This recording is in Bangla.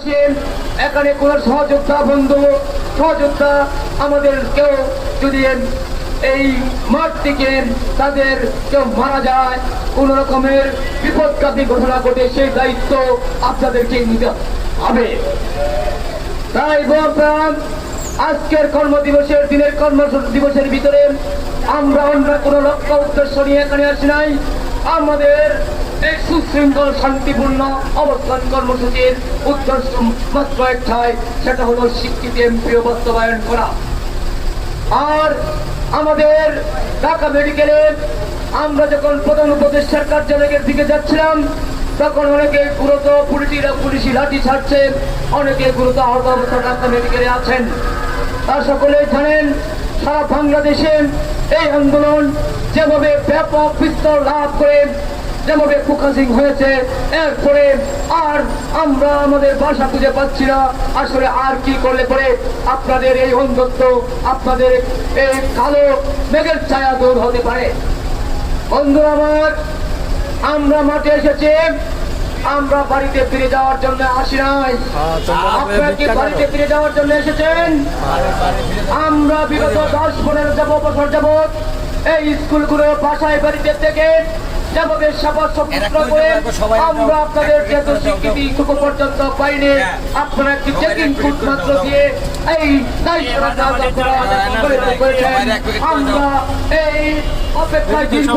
আসেন, এখানে কোন সহযোদ্ধা বন্ধু সহযোদ্ধা আমাদের কেউ যদি এই মাঠ থেকে তাদের কেউ মারা যায়, কোন রকমের বিপদকালী ঘটনা ঘটে, সেই দায়িত্ব আপনাদেরকে নিতে হবে। তাই বলতাম আজকের কর্মদিবসের দিনের কর্মদিবসের ভিতরে আমরা অন্য কোন লক্ষ্য উদ্দেশ্য নিয়ে এখানে আসি নাই। আমাদের এই সুশৃঙ্খল শান্তিপূর্ণ অবস্থান কর্মসূচির উদ্দেশ্য মাত্র একটাই, সেটা হলো স্বীকৃতি এমপিও বাস্তবায়ন করা। আর আমাদের ঢাকা মেডিকেলে আমরা যখন প্রধান উপদেষ্টার কার্যালয়ের দিকে যাচ্ছিলাম, তখন অনেকে গুরুত পুলিশি লাঠি ছাড়ছে, অনেকে গুরুতর আহত অবস্থা ঢাকা মেডিকেলে আছেন। তার সকলেই জানেন সারা বাংলাদেশে এই আন্দোলন যেভাবে ব্যাপক বিস্তার লাভ করে, যেভাবে ফোকাসিং হয়েছে, এরপরে আর আমরা আমাদের ভাষা খুঁজে পাচ্ছি না আসলে আর কি করলে পরে আপনাদের এই অন্ধত্ব, আপনাদের এই কালো মেঘের ছায়া দূর হতে পারে। বন্ধুরা আমার, আমরা মাঠে এসেছি, আমরা বাড়িতে ফিরে যাওয়ার জন্য আসি নাই। আপনারা কি বাড়িতে ফিরে যাওয়ার জন্য এসেছেন? আমরা বিগত 10-15 বছর যাবৎ এই স্কুলগুলো বাসায় বাড়িতে থেকে যেভাবে করে আমরা আপনাদের যেহেতু স্বীকৃতি টুকু পর্যন্ত পাইনি, আপনারা একটি চেকিং ফুট মাত্র দিয়ে এই দায়িত্ব আমরা এই অপেক্ষায় দীর্ঘ